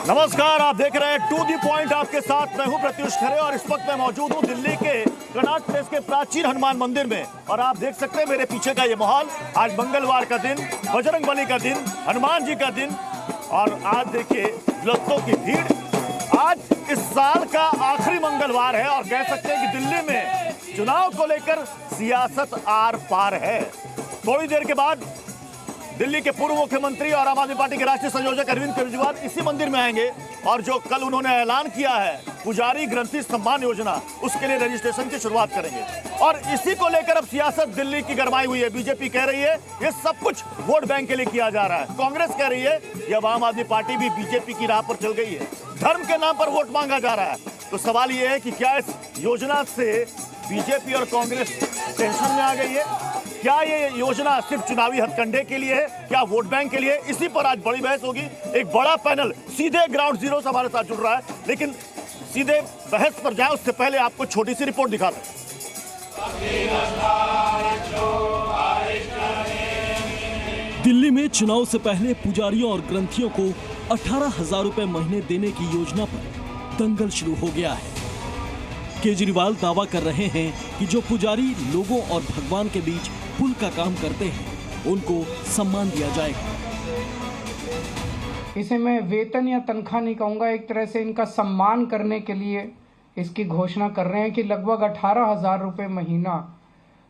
नमस्कार, आप देख रहे हैं टू दी पॉइंट। आपके साथ मैं हूं प्रत्युष खरे और इस वक्त मैं मौजूद हूं दिल्ली के कनॉट प्लेस के प्राचीन हनुमान मंदिर में। और आप देख सकते हैं मेरे पीछे का ये माहौल। आज मंगलवार का दिन, बजरंगबली का दिन, हनुमान जी का दिन, और आज देखिए भक्तों की भीड़। आज इस साल का आखिरी मंगलवार है और कह सकते हैं कि दिल्ली में चुनाव को लेकर सियासत आर पार है। थोड़ी देर के बाद दिल्ली के पूर्व मुख्यमंत्री और आम आदमी पार्टी के राष्ट्रीय संयोजक अरविंद केजरीवाल इसी मंदिर में आएंगे और जो कल उन्होंने ऐलान किया है पुजारी ग्रंथी सम्मान योजना, उसके लिए रजिस्ट्रेशन की शुरुआत करेंगे। और इसी को लेकर अब सियासत दिल्ली की गरमाई हुई है। बीजेपी कह रही है ये सब कुछ वोट बैंक के लिए किया जा रहा है। कांग्रेस कह रही है ये अब आम आदमी पार्टी भी बीजेपी की राह पर चल गई है, धर्म के नाम पर वोट मांगा जा रहा है। तो सवाल ये है कि क्या इस योजना से बीजेपी और कांग्रेस टेंशन में आ गई है? क्या ये योजना सिर्फ चुनावी हथकंडे के लिए है, क्या वोट बैंक के लिए? इसी पर आज बड़ी बहस होगी। एक बड़ा पैनल सीधे ग्राउंड जीरो से हमारे साथ जुड़ रहा है, लेकिन सीधे बहस पर जाए उससे पहले आपको छोटी सी रिपोर्ट दिखा दें। दिल्ली में चुनाव से पहले पुजारियों और ग्रंथियों को 18,000 रुपए महीने देने की योजना पर दंगल शुरू हो गया है। केजरीवाल दावा कर रहे हैं कि जो पुजारी लोगों और भगवान के बीच पुल का काम करते हैं उनको सम्मान दिया जाएगा। इसे मैं वेतन या तनख्वाह नहीं कहूँगा, एक तरह से इनका सम्मान करने के लिए इसकी घोषणा कर रहे हैं कि लगभग 18,000 रुपये महीना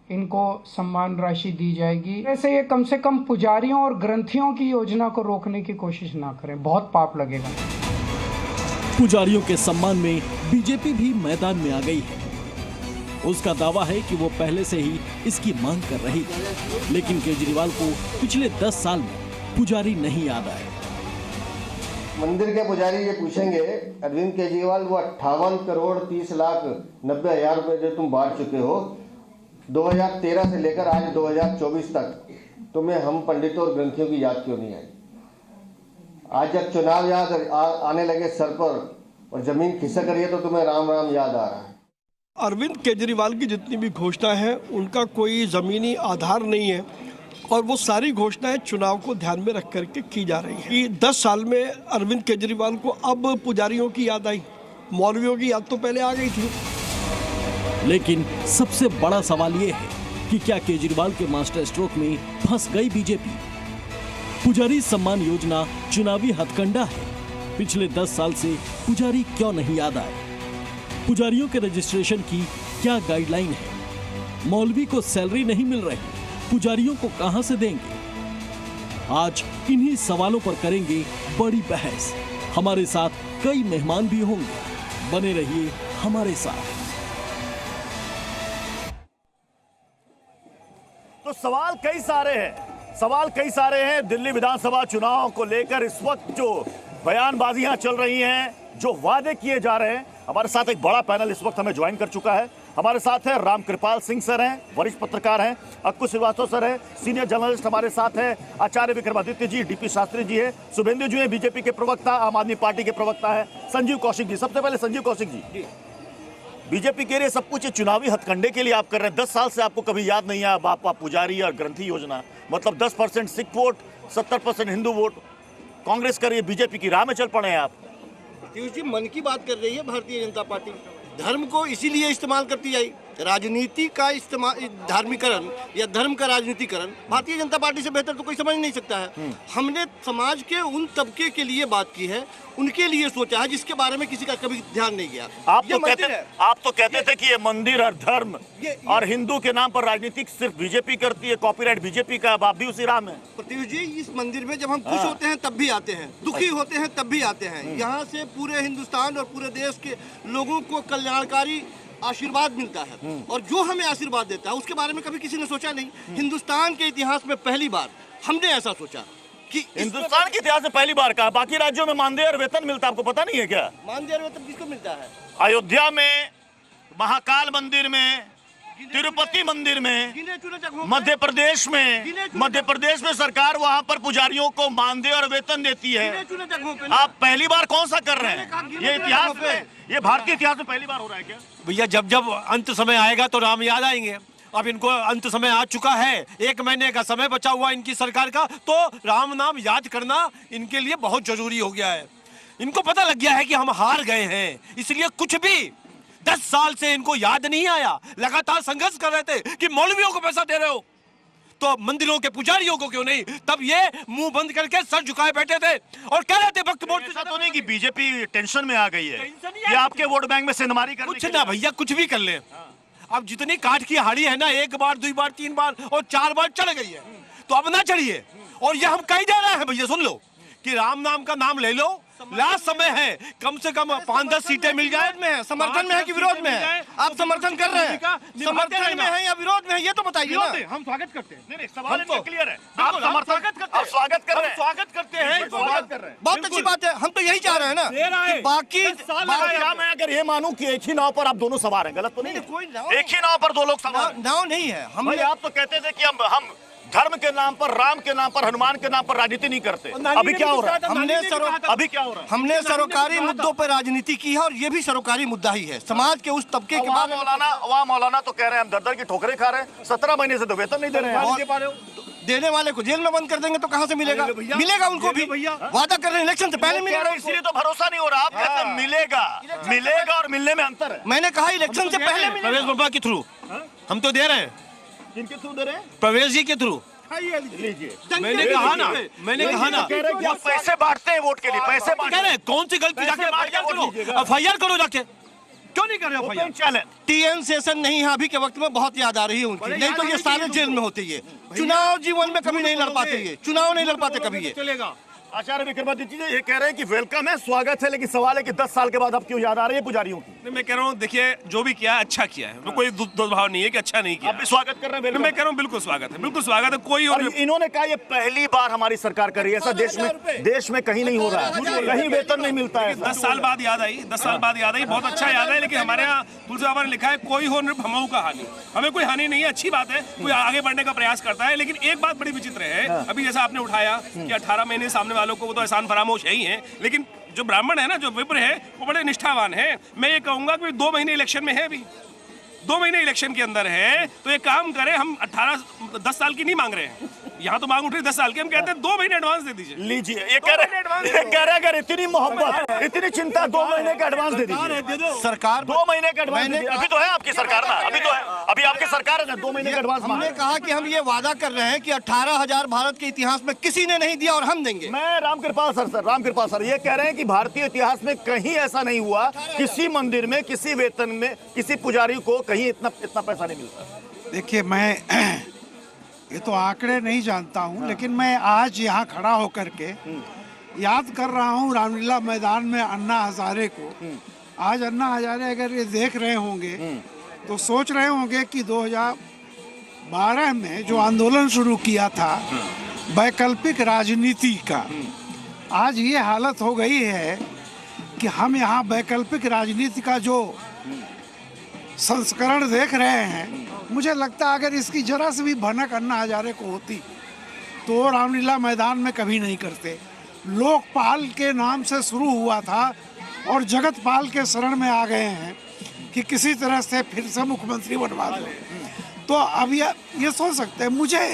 इनको सम्मान राशि दी जाएगी। ऐसे ये कम से कम पुजारियों और ग्रंथियों की योजना को रोकने की कोशिश ना करें, बहुत पाप लगेगा। पुजारियों के सम्मान में बीजेपी भी मैदान में आ गई है। उसका दावा है कि वो पहले से ही इसकी मांग कर रही थी, लेकिन केजरीवाल को पिछले 10 साल में पुजारी नहीं याद आए। मंदिर के पुजारी ये पूछेंगे अरविंद केजरीवाल, वो 58 करोड़ 30 लाख 90 हजार रुपए जो तुम बांट चुके हो 2013 से लेकर आज 2024 तक, तुम्हें हम पंडितों और ग्रंथियों की याद क्यों नहीं आई? आज जब चुनाव याद आने लगे सर पर और जमीन खिसक रही है तो तुम्हें राम राम याद आ रहा है। अरविंद केजरीवाल की जितनी भी घोषणा है उनका कोई ज़मीनी आधार नहीं है और वो सारी घोषणाएं चुनाव को ध्यान में रख करके की जा रही हैं। कि 10 साल में अरविंद केजरीवाल को अब पुजारियों की याद आई, मौलवियों की याद तो पहले आ गई थी। लेकिन सबसे बड़ा सवाल ये है कि क्या केजरीवाल के मास्टर स्ट्रोक में फंस गई बीजेपी? पुजारी सम्मान योजना चुनावी हथकंडा है। पिछले 10 साल से पुजारी क्यों नहीं याद आए? पुजारियों के रजिस्ट्रेशन की क्या गाइडलाइन है? मौलवी को सैलरी नहीं मिल रही, पुजारियों को कहां से देंगे? आज इन्हीं सवालों पर करेंगे बड़ी बहस। हमारे साथ कई मेहमान भी होंगे, बने रहिए हमारे साथ। तो सवाल कई सारे हैं दिल्ली विधानसभा चुनाव को लेकर। इस वक्त जो बयानबाजियां चल रही हैं, जो वादे किए जा रहे हैं, हमारे साथ एक बड़ा पैनल इस वक्त हमें ज्वाइन कर चुका है। हमारे साथ है रामकृपाल सिंह सर हैं, वरिष्ठ पत्रकार हैं, अक्कू श्रीवास्तव सर हैं, सीनियर जर्नलिस्ट हमारे साथ हैं, आचार्य विक्रमादित्य जी, डीपी शास्त्री जी है, शुभेंदु जी हैं, बीजेपी के प्रवक्ता, आम आदमी पार्टी के प्रवक्ता है, संजीव कौशिक जी। सबसे पहले संजीव कौशिक जी, बीजेपी के लिए सब कुछ चुनावी हथकंडे के लिए आप कर रहे हैं। 10 साल से आपको कभी याद नहीं आया बापा पुजारी और ग्रंथी योजना? मतलब 10% सिख वोट, 70% हिंदू वोट कांग्रेस कर रही है, बीजेपी की राह में चल पड़े हैं आप। जी, मन की बात कर रही है भारतीय जनता पार्टी। धर्म को इसीलिए इस्तेमाल करती आई, राजनीति का इस्तेमाल, धार्मिकरण या धर्म का राजनीतिकरण भारतीय जनता पार्टी से बेहतर तो कोई समझ नहीं सकता है। हमने समाज के उन तबके के लिए बात की है, उनके लिए सोचा है जिसके बारे में किसी का कभी ध्यान नहीं गया। आप तो कहते थे कि ये मंदिर और धर्म और हिंदू के नाम पर राजनीति सिर्फ बीजेपी करती है, कॉपीराइट बीजेपी का। आप भी उसी राह में? प्रत्युष जी, इस मंदिर में जब हम खुश होते हैं तब भी आते हैं, दुखी होते हैं तब भी आते हैं। यहाँ से पूरे हिंदुस्तान और पूरे देश के लोगों को कल्याणकारी आशीर्वाद मिलता है और जो हमें आशीर्वाद देता है उसके बारे में कभी किसी ने सोचा नहीं। हिंदुस्तान के इतिहास में पहली बार हमने ऐसा सोचा कि हिंदुस्तान के इतिहास में पहली बार कहा। बाकी राज्यों में मानदेय और वेतन मिलता है, आपको पता नहीं है क्या? मानदेय और वेतन किसको मिलता है? अयोध्या में, महाकाल मंदिर में, तिरुपति मंदिर में, मध्य प्रदेश में सरकार वहां पर पुजारियों को मानदेय और वेतन देती है। आप पहली बार कौन सा कर रहे हैं? ये इतिहास में, ये भारतीय इतिहास में पहली बार हो रहा है क्या? भैया जब जब अंत समय आएगा तो राम याद आएंगे। अब इनको अंत समय आ चुका है, 1 महीने का समय बचा हुआ इनकी सरकार का, तो राम नाम याद करना इनके लिए बहुत जरूरी हो गया है। इनको पता लग गया है कि हम हार गए हैं, इसलिए कुछ भी 10 साल से इनको याद नहीं आया। लगातार संघर्ष कर रहे थे कि मौलवियों को पैसा दे रहे हो तो मंदिरों के पुजारियों को क्यों नहीं। तब ये मुंह बंद करके सर झुकाए बैठे थे और कह रहे थे वक्त वोट। ऐसा तो नहीं कि बीजेपी टेंशन में आ गई है या आपके वोट बैंक में सेंधमारी करने कुछ ना भैया, कुछ भी कर ले। अब जितनी काठ की हाड़ी है ना, 1 बार 2 बार 3 बार और 4 बार चढ़ गई है, तो अब ना चढ़िए। और ये हम कह दे रहे हैं भैया, सुन लो कि राम नाम का नाम ले लो, लास्ट समय है, कम से कम 5-10 सीटें मिल जाए। में है, समर्थन में है कि विरोध में है? आप समर्थन कर रहे हैं, समर्थन में है या विरोध में है, ये तो बताइए ना। हम स्वागत करते हैं। नहीं, सवाल तो क्लियर है। आप स्वागत करते हैं, स्वागत कर रहे हैं, स्वागत करते हैं, स्वागत कर रहे हैं। बहुत अच्छी बात है, हम तो यही चाह रहे हैं ना कि बाकी मैं अगर ये मानूं कि एक ही नाव पर आप दोनों सवार हैं, गलत तो नहीं है? कोई एक ही नाव पर 2 लोग सवार हैं। नाव नहीं है। हम आप तो कहते थे कि हम धर्म के नाम पर, राम के नाम पर, हनुमान के नाम पर राजनीति नहीं करते। अभी क्या हो रहा है? अभी क्या हो रहा है? हमने सरोकारी मुद्दों पर राजनीति की है और ये भी सरोकारी मुद्दा ही है। समाज के उस तबके के बाद मौलाना तो कह रहे हैं हम दर की ठोकरें खा रहे हैं, 17 महीने से तो वेतन नहीं दे रहे हैं। देने वाले को जेल में बंद कर देंगे तो कहाँ से मिलेगा? मिलेगा उनको भी, वादा कर रहे हैं इलेक्शन से पहले मिलेगा। इसलिए तो भरोसा नहीं हो रहा। आप कहते हैं मिलेगा और मिलने में अंतर है। मैंने कहा इलेक्शन से पहले प्रवेश बाबा के थ्रू हम तो दे रहे हैं। किनके थ्रू दे रहे हैं? प्रवेश जी के थ्रू। लीजिए, मैंने कहा ना कह रहे हैं कि आप पैसे बांटते हैं वोट के लिए, पैसे कह रहे हैं कौन सी गलती जाके एफआईआर करो जाके, क्यों नहीं कर रहे एफआईआर? TN सेशन नहीं है अभी के वक्त में, बहुत याद आ रही है उनकी, नहीं तो ये सारे जेल में होते। ये चुनाव जीवन में कभी नहीं लड़ पाते, ये चुनाव नहीं लड़ पाते कभी। ये चलेगा। आचार्य विक्रमादित्य जी ये कह रहे हैं कि वेलकम है, स्वागत है, लेकिन सवाल है कि 10 साल के बाद अब क्यों याद आ रही है पुजारियों की? मैं कह रहा हूँ, देखिए जो भी किया अच्छा किया है, कोई दुर्भाव नहीं है कि अच्छा नहीं किया। आप भी स्वागत कर रहे हैं? मैं कह रहा हूँ बिल्कुल स्वागत है, बिल्कुल स्वागत है। कोई और इन्होंने कहा ये पहली बार हमारी सरकार कर रही है, ऐसा देश में कहीं नहीं हो रहा है, कहीं वेतन नहीं मिलता है। 10 साल बाद याद आई, 10 साल बाद याद आई, बहुत अच्छा याद है। लेकिन हमारे यहाँ तुलसी बाबा ने लिखा है कोई हो नृपमऊ का हानि। हमें कोई हानि नहीं है, अच्छी बात है, कोई आगे बढ़ने का प्रयास करता है। लेकिन एक बात बड़ी विचित्र है, अभी जैसा आपने उठाया कि 18 महीने सामने वालों को, वो तो एहसान फरामोश है ही है, लेकिन जो ब्राह्मण है ना, जो विप्र है, वो बड़े निष्ठावान है। मैं ये कहूंगा कि 2 महीने इलेक्शन में है, अभी 2 महीने इलेक्शन के अंदर है, तो एक काम करें, हम 10 साल की नहीं मांग रहे हैं, यहाँ तो मांग उठ रही 10 साल की, हम कहते हैं 2 महीने एडवांस दे दीजिए। लीजिए, ये कह रहे अगर इतनी मोहब्बत, इतनी चिंता, 2 महीने का एडवांस दे दीजिए। सरकार 2 महीने का एडवांस, अभी तो है आपकी सरकार ना, अभी तो है, अभी आपकी सरकार है, 2 महीने का एडवांस। हमने कहा कि हम ये वादा कर रहे हैं कि 18,000 भारत के इतिहास में किसी ने नहीं दिया और हम देंगे। मैं रामकृपाल सर ये कह रहे हैं कि भारतीय इतिहास में कहीं ऐसा नहीं हुआ, किसी मंदिर में, किसी वेतन में, किसी पुजारी को कहीं इतना पैसा नहीं मिलता। देखिए, मैं ये तो आंकड़े नहीं जानता हूँ, लेकिन मैं आज यहाँ खड़ा होकर के याद कर रहा हूँ रामलीला मैदान में अन्ना हजारे को। आज अन्ना हजारे अगर ये देख रहे होंगे तो सोच रहे होंगे कि 2012 में जो आंदोलन शुरू किया था वैकल्पिक राजनीति का, आज ये हालत हो गई है कि हम यहाँ वैकल्पिक राजनीति का जो संस्करण देख रहे हैं, मुझे लगता है अगर इसकी जरा से भी भनक अन्ना हजारे को होती तो रामलीला मैदान में कभी नहीं करते। लोकपाल के नाम से शुरू हुआ था और जगतपाल के शरण में आ गए हैं कि किसी तरह से फिर से मुख्यमंत्री बनवा दो। तो अब ये सोच सकते हैं। मुझे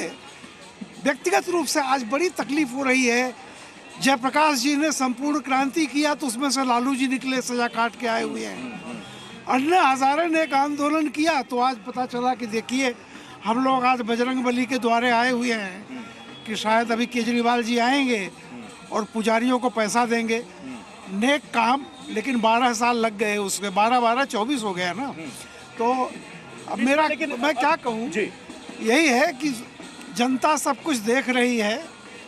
व्यक्तिगत रूप से आज बड़ी तकलीफ हो रही है। जयप्रकाश जी ने संपूर्ण क्रांति किया तो उसमें से लालू जी निकले, सजा काट के आए हुए हैं। अन्ना हजारे ने एक आंदोलन किया तो आज पता चला कि देखिए, हम लोग आज बजरंगबली के द्वारे आए हुए हैं कि शायद अभी केजरीवाल जी आएंगे और पुजारियों को पैसा देंगे। नेक काम, लेकिन 12 साल लग गए उसमें, 12 24 हो गया ना। तो अब मेरा, मैं क्या कहूँ, यही है कि जनता सब कुछ देख रही है,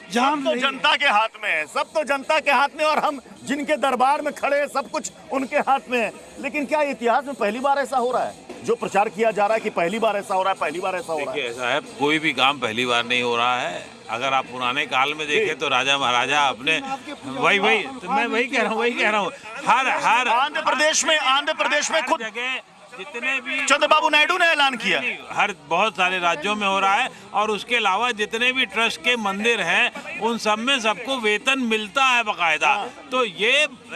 सब तो जनता के हाथ में है, सब तो जनता के हाथ में, और हम जिनके दरबार में खड़े हैं सब कुछ उनके हाथ में है। लेकिन क्या इतिहास में पहली बार ऐसा हो रहा है? जो प्रचार किया जा रहा है कि पहली बार ऐसा हो रहा है, पहली बार ऐसा हो रहा है। देखिए, ऐसा है, कोई भी काम पहली बार नहीं हो रहा है। अगर आप पुराने काल में देखें तो राजा महाराजा अपने वही तो मैं वही कह रहा हूँ हर आंध्र प्रदेश में खुद जगह जितने भी चंद्रबाबू नायडू ने ऐलान किया, हर बहुत सारे राज्यों में हो रहा है। और उसके अलावा जितने भी ट्रस्ट के मंदिर हैं उन सब में सबको वेतन मिलता है बाकायदा। तो ये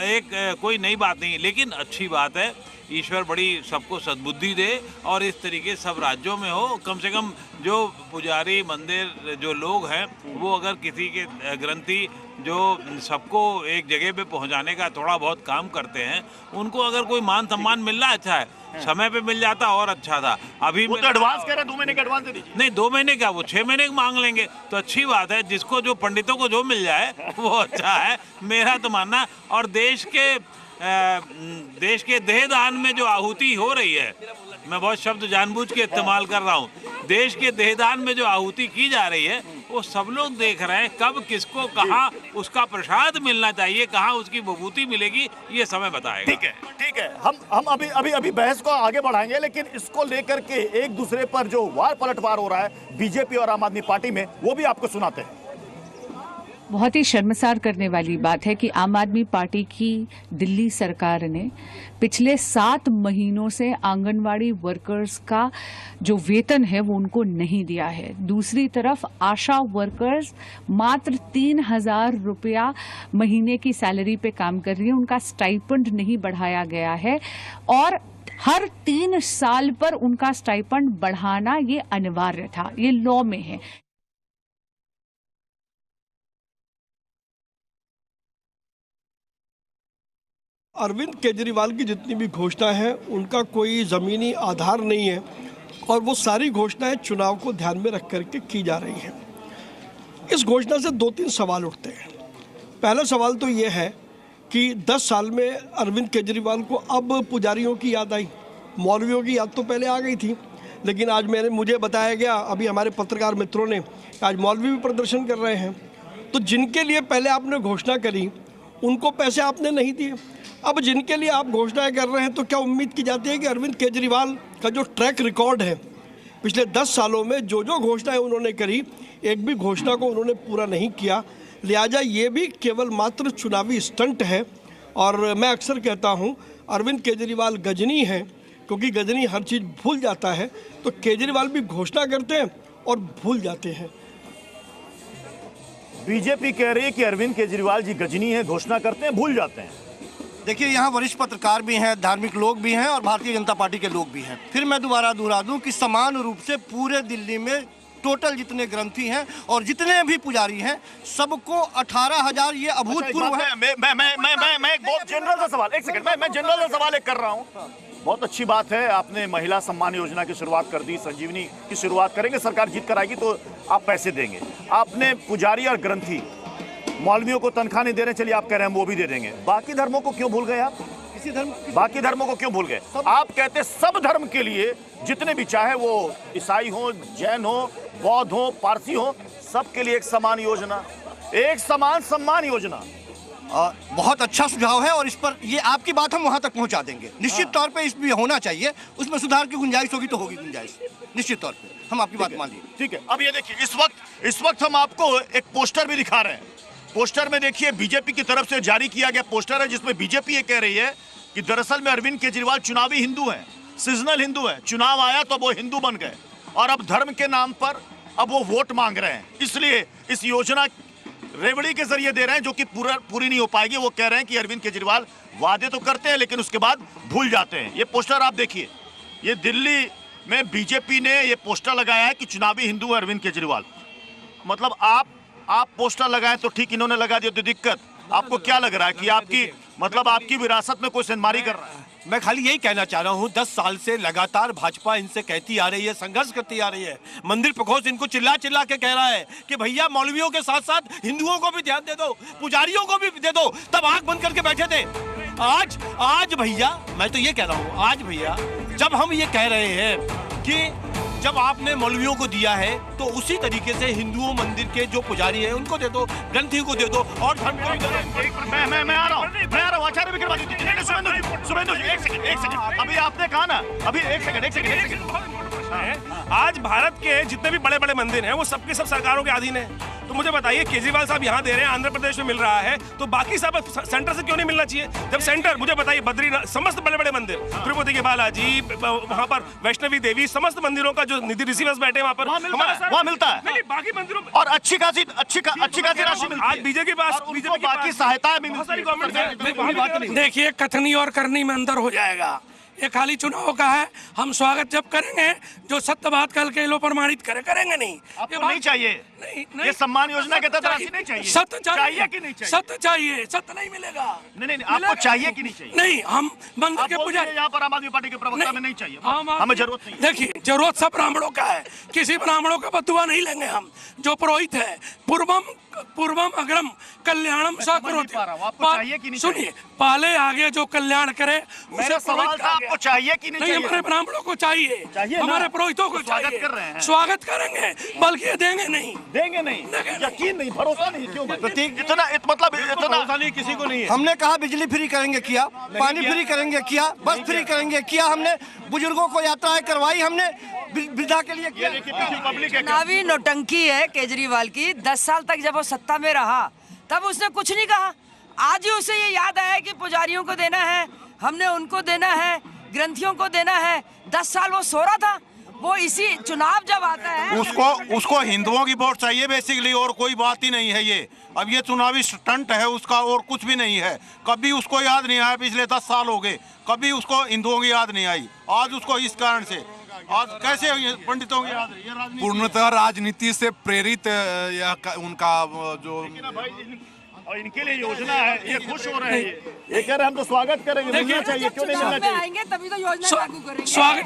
एक कोई नई बात नहीं, लेकिन अच्छी बात है ईश्वर बड़ी सबको सद्बुद्धि दे और इस तरीके सब राज्यों में हो। कम से कम जो पुजारी मंदिर जो लोग हैं वो अगर किसी के ग्रंथी जो सबको एक जगह पे पहुंचाने का थोड़ा बहुत काम करते हैं, उनको अगर कोई मान सम्मान मिल रहा अच्छा है, समय पे मिल जाता और अच्छा था। अभी वो तो एडवांस कह रहे हैं, 2 महीने का एडवांस दे दीजिए। नहीं 2 महीने क्या, वो 6 महीने मांग लेंगे तो अच्छी बात है। जिसको जो पंडितों को जो मिल जाए वो अच्छा है, मेरा तो मानना। और देश के देहदान में जो आहुति हो रही है, मैं बहुत शब्द जानबूझ के इस्तेमाल कर रहा हूँ, देश के देहदान में जो आहुति की जा रही है वो सब लोग देख रहे हैं। कब किसको कहाँ उसका प्रसाद मिलना चाहिए, कहाँ उसकी विभूति मिलेगी, ये समय बताएगा। ठीक है। हम अभी बहस को आगे बढ़ाएंगे, लेकिन इसको लेकर के एक दूसरे पर जो वार पलटवार हो रहा है बीजेपी और आम आदमी पार्टी में, वो भी आपको सुनाते हैं। बहुत ही शर्मसार करने वाली बात है कि आम आदमी पार्टी की दिल्ली सरकार ने पिछले 7 महीनों से आंगनवाड़ी वर्कर्स का जो वेतन है वो उनको नहीं दिया है। दूसरी तरफ आशा वर्कर्स मात्र 3,000 रुपया महीने की सैलरी पे काम कर रही है, उनका स्टाइपेंड नहीं बढ़ाया गया है और हर 3 साल पर उनका स्टाइपेंड बढ़ाना ये अनिवार्य था, ये लॉ में है। अरविंद केजरीवाल की जितनी भी घोषणा है उनका कोई ज़मीनी आधार नहीं है और वो सारी घोषणाएं चुनाव को ध्यान में रख करके की जा रही हैं। इस घोषणा से 2-3 सवाल उठते हैं। पहला सवाल तो ये है कि 10 साल में अरविंद केजरीवाल को अब पुजारियों की याद आई। मौलवियों की याद तो पहले आ गई थी, लेकिन आज मुझे बताया गया, अभी हमारे पत्रकार मित्रों ने, आज मौलवी भी प्रदर्शन कर रहे हैं। तो जिनके लिए पहले आपने घोषणा करी उनको पैसे आपने नहीं दिए, अब जिनके लिए आप घोषणाएं कर रहे हैं तो क्या उम्मीद की जाती है कि अरविंद केजरीवाल का जो ट्रैक रिकॉर्ड है पिछले 10 सालों में जो घोषणाएं उन्होंने करी, एक भी घोषणा को उन्होंने पूरा नहीं किया, लिहाजा ये भी केवल मात्र चुनावी स्टंट है। और मैं अक्सर कहता हूं अरविंद केजरीवाल गजनी है, क्योंकि गजनी हर चीज़ भूल जाता है, तो केजरीवाल भी घोषणा करते हैं और भूल जाते हैं। बीजेपी कह रही है कि अरविंद केजरीवाल जी गजनी है, घोषणा करते हैं भूल जाते हैं। देखिए, यहाँ वरिष्ठ पत्रकार भी हैं, धार्मिक लोग भी हैं और भारतीय जनता पार्टी के लोग भी हैं। फिर मैं दोबारा दोहरा दूं कि समान रूप से पूरे दिल्ली में टोटल जितने ग्रंथी हैं और जितने भी पुजारी हैं सबको 18,000 ये अभूतपूर्व है। मैं एक बहुत जनरल सा सवाल, एक सेकंड, मैं जनरल सा सवाल एक कर रहा हूँ। बहुत अच्छी बात है, आपने महिला सम्मान योजना की शुरुआत कर दी, संजीवनी की शुरुआत करेंगे, सरकार जीत कर आएगी तो आप पैसे देंगे। आपने पुजारी और ग्रंथी मौलवियों को तनख्वाह नहीं दे रहे, चलिए आप कह रहे हैं वो भी दे देंगे। बाकी धर्मों को क्यों भूल गए आप? बाकी धर्मों को क्यों भूल गए? आप कहते सब धर्म के लिए जितने भी, चाहे वो ईसाई हो, जैन हो, बौद्ध हो, पारसी हो, सबके लिए एक समान योजना, एक समान सम्मान योजना। बहुत अच्छा सुझाव है और इस पर ये आपकी बात हम वहां तक पहुंचा देंगे। निश्चित तौर पे इसमें होना चाहिए, उसमें सुधार की गुंजाइश होगी तो होगी गुंजाइश, निश्चित तौर पे हम आपकी बात मान ली। ठीक है, अब ये देखिए, इस वक्त हम आपको एक पोस्टर भी दिखा रहे हैं। पोस्टर में देखिए बीजेपी की तरफ से जारी किया गया पोस्टर है, जिसमें बीजेपी ये कह रही है कि दरअसल में अरविंद केजरीवाल चुनावी हिंदू हैं, सीजनल हिंदू है, चुनाव आया तो वो हिंदू बन गए और अब धर्म के नाम पर अब वो वोट मांग रहे हैं। इसलिए इस योजना रेवड़ी के जरिए दे रहे हैं, जो कि पूरी नहीं हो पाएगी। वो कह रहे हैं कि अरविंद केजरीवाल वादे तो करते हैं लेकिन उसके बाद भूल जाते हैं। ये पोस्टर आप देखिए, ये दिल्ली में बीजेपी ने ये पोस्टर लगाया है कि चुनावी हिंदू है अरविंद केजरीवाल। मतलब आप पोस्टर लगाए तो ठीक, इन्होंने लगा दिया तो दिक्कत। आपको क्या लग रहा है कि आपकी विरासत में कोई सेंधमारी कर रहा है? मैं खाली यही कहना चाह रहा हूँ, 10 साल से लगातार भाजपा इनसे कहती आ रही है, संघर्ष करती आ रही है। मंदिर प्रकोष्ठ इनको चिल्ला चिल्ला के कह रहा है कि भैया मौलवियों के साथ साथ हिंदुओं को भी ध्यान दे दो, पुजारियों को भी दे दो, तब आंख बंद करके बैठे थे। आज भैया, मैं तो ये कह रहा हूँ, आज भैया जब हम ये कह रहे हैं कि जब आपने मौलवियों को दिया है तो उसी तरीके से हिंदुओं मंदिर के जो पुजारी हैं उनको दे दो, ग्रंथी को दे दो और धर्म को मैं आ रहा हूँ आचार्य विक्रम शुभेंदु जी, एक सेकंड, अभी आपने कहा ना, अभी एक सेकंड। आज भारत के जितने भी बड़े बड़े मंदिर हैं वो सबके सब सरकारों के अधीन है। तो मुझे बताइए, केजरीवाल साहब यहाँ दे रहे हैं, आंध्र प्रदेश में मिल रहा है, तो बाकी सब सेंटर से क्यों नहीं मिलना चाहिए? जब सेंटर, मुझे बताइए, बद्रीनाथ, समस्त बड़े बड़े मंदिर, तिरुपति के बालाजी, वहाँ पर वैष्णवी देवी, समस्त मंदिरों का जो निधि रिसीवर्स बैठे वहाँ पर वहाँ मिलता है, नहीं बाकी मंदिरों और अच्छी खासी राशि मिलती है। आज बीजेपी के पास बाकी सहायता भी मिलती है। देखिए, कथनी और करनी में अंदर हो जाएगा। ये खाली चुनाव का है। हम स्वागत जब करेंगे जो सत्य बात कल के लो प्रमाणित करेंगे नहीं। आपको नहीं चाहिए? नहीं, ये सम्मान योजना के तहत राशि नहीं चाहिए? सत्य चाहिए कि नहीं चाहिए? सत्य चाहिए, सत्य नहीं मिलेगा। नहीं, आपको चाहिए कि नहीं चाहिए? नहीं, हम मंदिर के पुजारी यहाँ पर आम आदमी पार्टी के प्रवक्ता में नहीं चाहिए, हमें जरूरत नहीं। देखिए, जरूरत सब ब्राह्मणों का है, किसी ब्राह्मणों का बदुआ नहीं लेंगे हम। जो पुरोहित है, पूर्वम अग्रम कल्याणम सकरोति। सुनिए, पहले आगे जो कल्याण करे। मेरा सवाल था आपको चाहिए कि नहीं चाहिए? हमारे ब्राह्मणों को चाहिए, हमारे पुरोहितों को स्वागत कर रहे हैं, स्वागत करेंगे, बल्कि देंगे नहीं, यकीन नहीं, भरोसा नहीं। क्यों प्रतीक? इतना मतलब इतना भरोसा नहीं किसी को नहीं है। हमने कहा बिजली फ्री करेंगे, किया। पानी फ्री करेंगे, किया। बस फ्री करेंगे, किया। हमने बुजुर्गों को यात्राएं करवाई, हमने वृद्धा के लिए किया। चुनावी नौटंकी है केजरीवाल की। 10 साल तक जब वो सत्ता में रहा तब उसने कुछ नहीं कहा। आज ही उसे ये याद आया कि पुजारियों को देना है, हमने उनको देना है, ग्रंथियों को देना है। 10 साल वो सो रहा था। वो इसी चुनाव जब आता है उसको हिंदुओं की वोट चाहिए बेसिकली, और कोई बात ही नहीं है ये। अब ये चुनावी स्टंट है उसका, और कुछ भी नहीं है। कभी उसको याद नहीं आया, पिछले 10 साल हो गए, कभी उसको हिंदुओं की याद नहीं आई। आज उसको इस कारण से, आज कैसे पंडितों की याद है? पूर्णतः राजनीति से प्रेरित उनका जो और इनके लिए योजना है, ये खुश हो रहे हैं, ये कह रहे हम तो स्वागत करेंगे, मिलना चाहिए, क्यों नहीं मिलना चाहिए? आएंगे तभी तो योजना लागू करेंगे। स्वागत।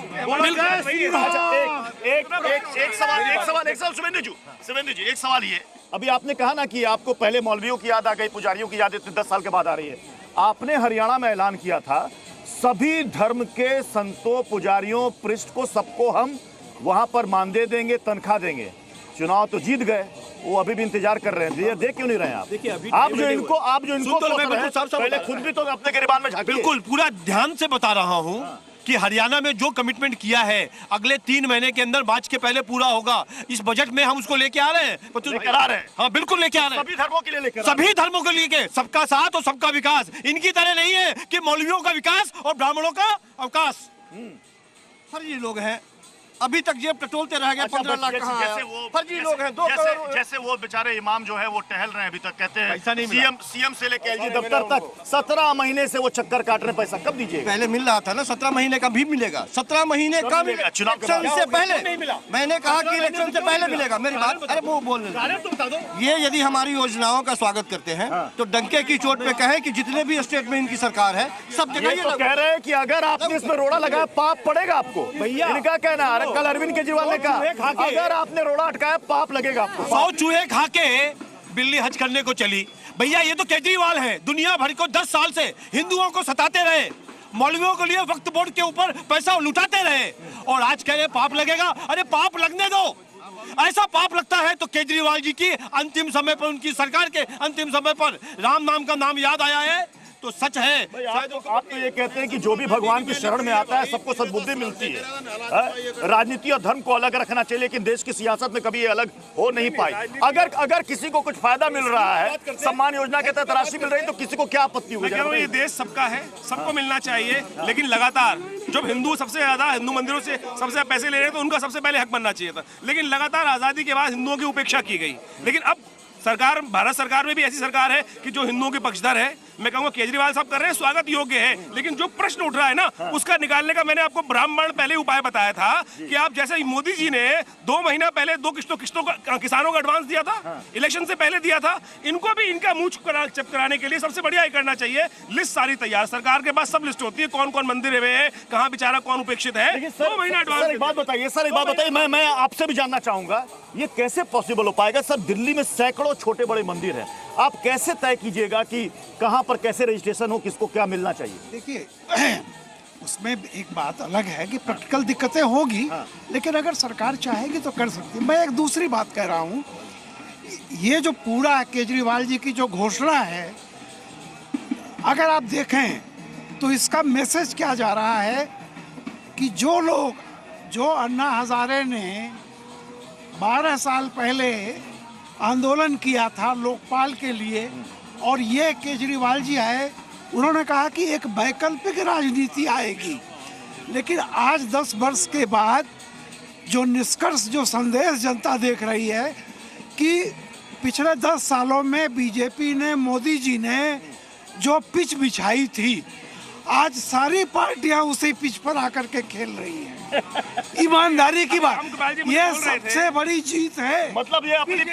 एक सवाल सुवेंदु जी, एक सवाल ये, अभी आपने कहा ना कि आपको पहले मौलवियों की याद आ गई, पुजारियों की याद 10 साल के बाद आ रही है। आपने हरियाणा में ऐलान किया था सभी धर्म के संतों, पुजारियों, पृष्ठ को, सबको हम वहां पर मानदेय देंगे, तनख्वाह देंगे। चुनाव तो जीत गए, वो अभी भी इंतजार कर रहे हैं। देख क्यों नहीं रहे आप? देखिए, आप जो इनको पहले खुद भी तो अपने गिरबान में झांकिए। बिल्कुल पूरा ध्यान से बता रहा हूँ कि हरियाणा में जो कमिटमेंट किया है अगले 3 महीने के अंदर मार्च के पहले पूरा होगा। इस बजट में हम उसको लेके आ रहे हैं, हाँ बिल्कुल लेके आ रहे हैं। सभी धर्मों के लिए लेकर, सभी धर्मों के लिए, सबका साथ और सबका विकास। इनकी तरह नहीं है कि मौलवियों का विकास और ब्राह्मणों का अवकाश। फर्जी लोग हैं, अभी तक जेब टटोलते रह गए। 15 लाख कहाँ आया? फर्जी लोग हैं। 2 करोड़ जैसे वो बेचारे इमाम जो है वो टहल रहे हैं अभी तक, कहते हैं सीएम से लेकर एलजी दफ्तर तक 17 महीने से वो चक्कर काट रहे हैं। पैसा कब दीजिएगा? पहले मिल रहा था ना, 17 महीने का भी मिलेगा। 17 महीने का मिलेगा, चुनाव से पहले नहीं मिला। मैंने कहा कि इलेक्शन से पहले मिलेगा। मेरी बात, अरे वो बोल रहे, ये यदि हमारी योजनाओं का स्वागत करते हैं तो डंके की चोट पे कहें कि जितने भी स्टेट में इनकी सरकार है सब जगह ये कह रहे हैं कि अगर आपने इसमें रोड़ा लगाया पाप पड़ेगा आपको। भैया इनका कहना है, कल अरविंद केजरीवाल ने कहा अगर आपने रोड़ा अटकाया पाप लगेगा आपको। 100 चूहे खा के बिल्ली हज करने को चली। भैया ये तो केजरीवाल है, दुनिया भर को 10 साल से हिंदुओं को सताते रहे, मौलवियों के लिए वक्फ बोर्ड के ऊपर पैसा लुटाते रहे, और आज कह रहे पाप लगेगा। अरे पाप लगने दो। ऐसा पाप लगता है तो केजरीवाल जी की अंतिम समय पर, उनकी सरकार के अंतिम समय पर राम नाम का नाम याद आया है तो सच है। आप तो ये कहते हैं कि जो भी भगवान की शरण में आता है सबको सद्बुद्धि मिलती है। राजनीति और धर्म को अलग रखना चाहिए, लेकिन देश की सियासत में कभी ये अलग हो नहीं पाई। अगर किसी को कुछ फायदा मिल रहा है, सम्मान योजना के तहत राशि मिल रही है, तो किसी को क्या आपत्ति होगी? ये देश सबका है, सबको मिलना चाहिए, लेकिन लगातार जब हिंदू सबसे ज्यादा हिंदू मंदिरों से सबसे पैसे ले रहे हैं तो उनका सबसे पहले हक बनना चाहिए था। लेकिन लगातार आजादी के बाद हिंदुओं की उपेक्षा की गई। लेकिन अब सरकार, भारत सरकार में भी ऐसी सरकार है कि जो हिंदुओं के पक्षधर है। मैं कहूँगा केजरीवाल साहब कर रहे हैं, स्वागत योग्य है, लेकिन जो प्रश्न उठ रहा है ना उसका निकालने का मैंने आपको ब्राह्मण पहले उपाय बताया था कि आप जैसे मोदी जी ने 2 महीना पहले 2 किस्तों किसानों को एडवांस दिया था, इलेक्शन से पहले दिया था, इनको भी इनका मुंह चुप कराने के लिए सबसे बढ़िया ये करना चाहिए। लिस्ट सारी तैयार, सरकार के पास सब लिस्ट होती है, कौन कौन मंदिर है, कहाँ बेचारा कौन उपेक्षित है। 2 महीना एडवांस। एक बात बताइए, मैं आपसे भी जानना चाहूंगा ये कैसे पॉसिबल हो पाएगा? सर दिल्ली में सैकड़ों छोटे बड़े मंदिर हैं, आप कैसे तय कीजिएगा कि कहां पर कैसे रजिस्ट्रेशन हो, किसको क्या मिलना चाहिए? देखिए उसमें एक बात अलग है कि प्रैक्टिकल दिक्कतें होगी, लेकिन अगर सरकार चाहेगी तो कर सकती है। मैं एक दूसरी बात कह रहा हूँ, ये जो पूरा केजरीवाल जी की जो घोषणा है, अगर आप देखें तो इसका मैसेज क्या जा रहा है कि जो अन्ना हजारे ने 12 साल पहले आंदोलन किया था लोकपाल के लिए, और ये केजरीवाल जी आए, उन्होंने कहा कि एक वैकल्पिक राजनीति आएगी। लेकिन आज 10 वर्ष के बाद जो निष्कर्ष, जो संदेश जनता देख रही है कि पिछले 10 सालों में बीजेपी ने, मोदी जी ने जो पिच बिछाई थी आज सारी पार्टियां उसी पिच पर आकर के खेल रही हैं। ईमानदारी की बात, ये सबसे बड़ी जीत है। मतलब ये अपनी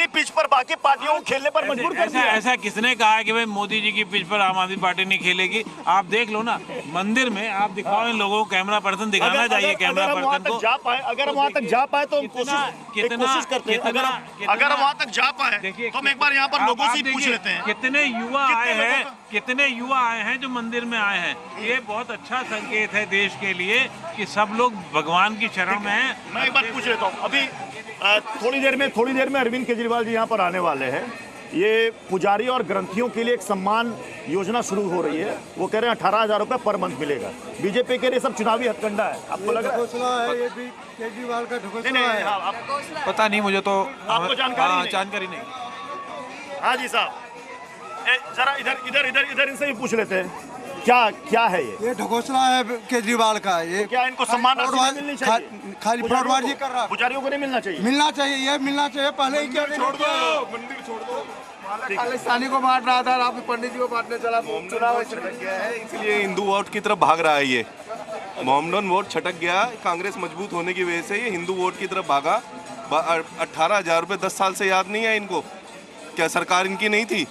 पिच पर बाकी पार्टियों को खेलने पर मजबूर कर दिया। ऐसा किसने कहा है कि भाई मोदी जी की पिच पर आम आदमी पार्टी नहीं खेलेगी? आप देख लो ना, मंदिर में आप दिखाओ इन लोगों को, कैमरा पर्सन दिखाना चाहिए कैमरा पर्सन को। अगर हम वहाँ तक जा पाए तो हम कोशिश करते हैं। अगर हम वहाँ तक जा पाए तो हम एक बार यहाँ पर लोगों से पूछ लेते हैं। कितने युवा आए हैं जो मंदिर में आए हैं। ये बहुत अच्छा संकेत है देश के लिए कि सब लोग भगवान की शरण में हैं। मैं एक बार पूछ लेता हूँ, अभी थोड़ी देर में अरविंद केजरीवाल जी यहाँ पर आने वाले हैं। ये पुजारी और ग्रंथियों के लिए एक सम्मान योजना शुरू हो रही है। वो कह रहे हैं 18,000 रुपए पर मंथ मिलेगा। बीजेपी के लिए सब चुनावी हथकंडा है। आपको लग रहा है ये भी केजरीवाल का पता नहीं, मुझे तो आपको जानकारी नहीं। हाँ जी साहब, जरा इधर इनसे भी पूछ लेते हैं, क्या है ये ढकोसला है केजरीवाल का। ये क्या इनको सम्मान मिलनी चाहिए? खाली फ्रॉडबाजी कर रहा, पुजारियों को नहीं मिलना चाहिए? मिलना चाहिए पहले ही क्या छोड़ दो, मंदिर छोड़ दो। खालिस्तानी को बांट रहा था, आप पंडित जी को बांटने चला। चुनाव छटक गया है, इसलिए हिंदू वोट की तरफ भाग रहा है। ये मोहम्मदन वोट छटक गया, कांग्रेस मजबूत होने की वजह से ये हिंदू वोट की तरफ भागा। 18,000 रुपए 10 साल से याद नहीं है इनको। क्या सरकार इनकी नहीं थी?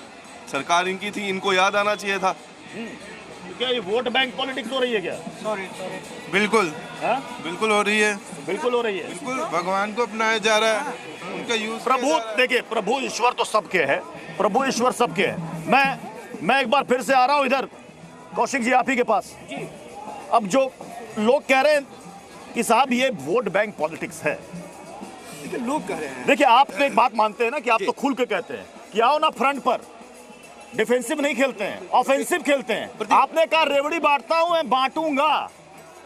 सरकार इनकी थी, इनको याद आना चाहिए था। क्या ये वोट बैंक पॉलिटिक्स हो रही है क्या? सॉरी बिल्कुल बिल्कुल हो रही है, बिल्कुल हो रही है। बिल्कुल भगवान को अपनाया जा रहा है, उनका यूज। प्रभु देखिए, प्रभु ईश्वर तो सबके है, प्रभु ईश्वर सबके है। मैं एक बार फिर से आ रहा हूँ इधर, कौशिक जी आप ही के पास। अब जो लोग कह रहे हैं कि साहब ये वोट बैंक पॉलिटिक्स है, लोग कह रहे हैं। देखिए आप तो एक बात मानते हैं ना कि आप तो खुल के कहते हैं कि आओ ना फ्रंट पर, डिफेंसिव नहीं खेलते हैं, ऑफेंसिव खेलते हैं। आपने कहा रेवड़ी बांटता हूं, मैं बांटूंगा,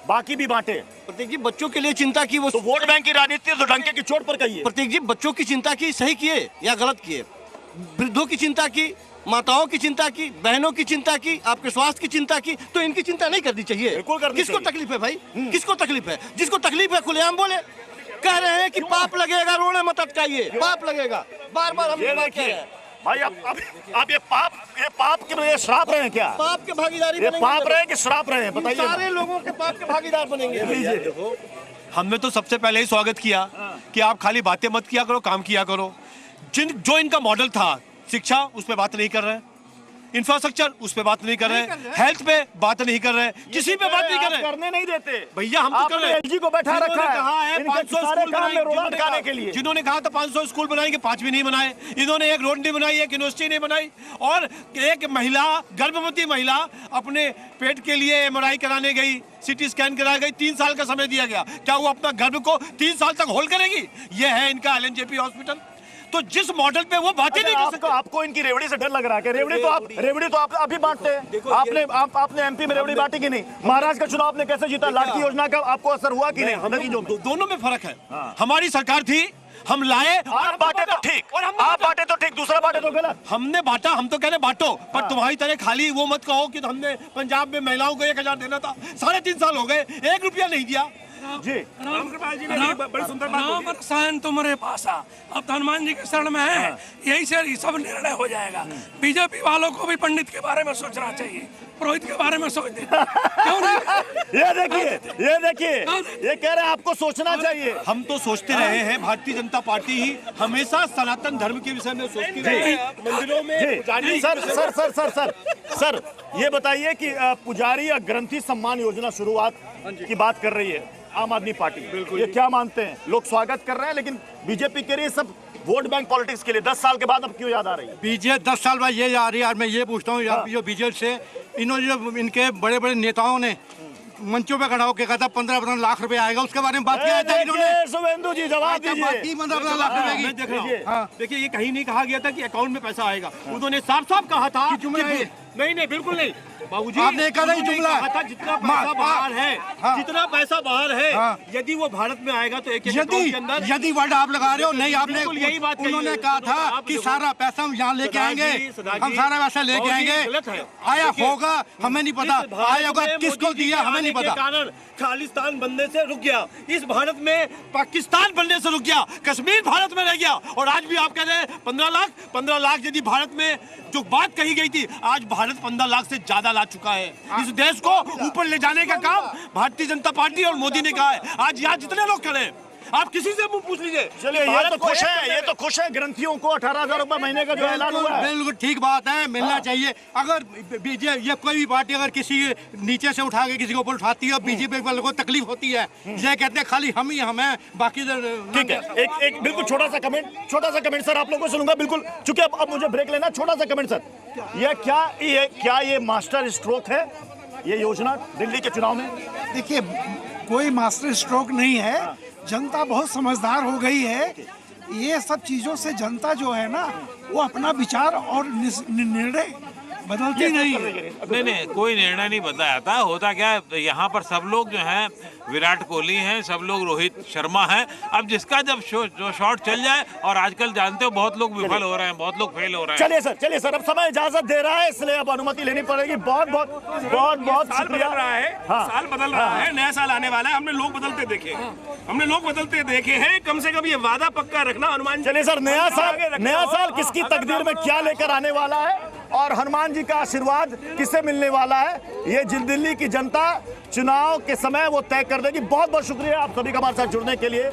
बाकी भी बांटे। प्रतीक जी बच्चों के लिए चिंता की, वो तो वोट बैंक की राजनीति तो डंके की चोट पर कहिए। प्रतीक जी बच्चों की चिंता की, सही किए या गलत किए? वृद्धों की चिंता की, माताओं की चिंता की, बहनों की चिंता की, आपके स्वास्थ्य की चिंता की, तो इनकी चिंता नहीं करनी चाहिए। किसको तकलीफ है भाई? किसको तकलीफ है? जिसको तकलीफ है खुलेआम बोले। कह रहे हैं कि पाप लगेगा, रोने मत अटकाइए, पाप लगेगा। बार बार हम ये कह रहे हैं भाई। आप ये पाप के लिए श्राप रहे हैं क्या? पाप के भागीदारी ये पाप रहे हैं कि श्राप रहे हैं? बताइए। सारे लोगों के पाप के भागीदार बनेंगे। हमने तो सबसे पहले ही स्वागत किया कि आप खाली बातें मत किया करो, काम किया करो। जो इनका मॉडल था, शिक्षा उस पर बात नहीं कर रहे, इंफ्रास्ट्रक्चर उस पे बात नहीं कर रहे, हेल्थ पे बात नहीं कर रहे, किसी पे बात नहीं कर रहे, करने नहीं देते भैया। हम तो कर रहे हैं। एलजी को बैठा रखा है 500 स्कूल बनाने के लिए। जिन्होंने कहा था 500 स्कूल बनाएंगे, 5 भी नहीं बनाए। इन्होंने एक रोड नहीं बनाई, एक यूनिवर्सिटी नहीं बनाई। और एक महिला, गर्भवती महिला अपने पेट के लिए एमआरआई कराने गई, सिटी स्कैन कराया गई, 3 साल का समय दिया गया। क्या वो अपना गर्भ को 3 साल तक होल्ड करेगी? ये है इनका एलएनजेपी हॉस्पिटल। तो जिस मॉडल पे वो बातें नहीं कर सकते। आपको इनकी रेवड़ी से डर लग रहा है? रेवड़ी तो आप अभी बांटते हैं। आपने एमपी में रेवड़ी बांटी कि नहीं? महाराष्ट्र का चुनाव आपने कैसे जीता? लाडली योजना का आपको असर हुआ कि नहीं? दोनों में फर्क है। हमारी सरकार थी, हम लाए, आप बांटे तो ठीक, और आप बांटे तो ठीक, दूसरा बांटे तो गलत। हमने बांटा, हम तो कह रहे बांटो, पर तुम्हारी तरह खाली वो मत कहो कि हमने पंजाब में महिलाओं को 1,000 देना था। 3.5 साल हो गए, 1 रुपया नहीं दिया। जी रामकृपाल जी ने बड़ी सुंदर बात बोली। राम तुम्हारे पास अब हनुमान जी के शरण में है, यही से सब निर्णय हो जाएगा। बीजेपी वालों को भी पंडित के बारे में सोचना चाहिए, पुरोहित के बारे में सोच दे। क्यों नहीं? ये देखिए, ये कह रहे हैं आपको सोचना चाहिए। हम तो सोचते रहे हैं, भारतीय जनता पार्टी ही हमेशा सनातन धर्म के विषय में सोचती रही है। मंदिरों में सर ये बताइए कि पुजारी या ग्रंथी सम्मान योजना शुरुआत की बात कर रही है आम आदमी पार्टी, ये क्या मानते हैं? लोग स्वागत कर रहे हैं, लेकिन बीजेपी के लिए सब वोट बैंक पॉलिटिक्स के लिए 10 साल के बाद अब क्यों याद आ रही है? बीजेपी 10 साल बाद ये आ रही है। मैं ये पूछता हूँ जो बीजेपी से इन्होंने, जो इनके बड़े बड़े नेताओं ने मंचों पे खड़ा होकर कहा था 15 लाख रुपए आएगा, उसके बारे में बात किया था इन्होंने? शुभेंदु जी जवाब दीजिए। 15 लाख रुपए की। मैं देख रहा हूँ, देखिए ये कहीं नहीं कहा गया था कि अकाउंट में पैसा आएगा। उन्होंने साफ साफ कहा था नहीं, बिल्कुल नहीं बाबूजी, आपने कहा नहीं जुमला था जितना पैसा बाहर है, जितना पैसा बाहर है, यदि वो भारत में आएगा तो एक यदि वर्ड आप लगा रहे हो, नहीं आपने यही बात उन्होंने कहा था कि सारा पैसा हम यहाँ लेके आएंगे, हम सारा पैसा लेके आएंगे। आया होगा हमें नहीं पता, आया होगा किसको दिया हमें नहीं पता। कारण खालिस्तान बनने से रुक गया, इस भारत में पाकिस्तान बनने से रुक गया, कश्मीर भारत में रह गया। और आज भी आप कह रहे हैं 15 लाख यदि भारत में जो बात कही गई थी, आज भारत भारत 15 लाख से ज्यादा ला चुका है। इस देश को ऊपर ले जाने का काम भारतीय जनता पार्टी और मोदी ने कहा है। आज यहाँ जितने लोग खड़े हैं, आप किसी से मुंह पूछ लीजिए। चलिए, ये तो खुश है ग्रंथियों को 18,000 रुपए महीने का जो ऐलान हुआ है। बिल्कुल ठीक बात है, मिलना चाहिए। अगर ये कोई भी पार्टी अगर किसी नीचे से उठा के किसी को ऊपर उठाती है, बीजेपी वालों को तकलीफ होती है, ये कहते हैं खाली हम ही हमें, बाकी ठीक है। एक बिल्कुल छोटा सा कमेंट सर आप लोगों को सुनूंगा बिल्कुल, चूंकि अब मुझे ब्रेक लेना। छोटा सा कमेंट सर, क्या ये मास्टर स्ट्रोक है ये योजना दिल्ली के चुनाव में? देखिए, कोई मास्टर स्ट्रोक नहीं है। जनता बहुत समझदार हो गई है। ये सब चीजों से जनता जो है ना, वो अपना विचार और निर्णय बदलती नहीं है। नहीं, कोई निर्णय नहीं बताया था। होता क्या है, यहाँ पर सब लोग जो हैं विराट कोहली हैं, सब लोग रोहित शर्मा हैं। अब जिसका जब जो शॉट चल जाए, और आजकल जानते हो बहुत लोग विफल हो रहे हैं, बहुत लोग फेल हो रहे हैं। चलिए सर, अब समय इजाजत दे रहा है, इसलिए अब अनुमति लेनी पड़ेगी। बहुत शुक्रिया। साल बदल रहा है, नया साल आने वाला है। हमने लोग बदलते देखे हैं। कम से कम ये वादा पक्का रखना हनुमान। चलिए सर, नया साल किसकी तकदीर में क्या लेकर आने वाला है और हनुमान जी का आशीर्वाद किसे मिलने वाला है, ये दिल्ली की जनता चुनाव के समय वो तय कर देगी। बहुत बहुत शुक्रिया आप सभी का हमारे साथ जुड़ने के लिए।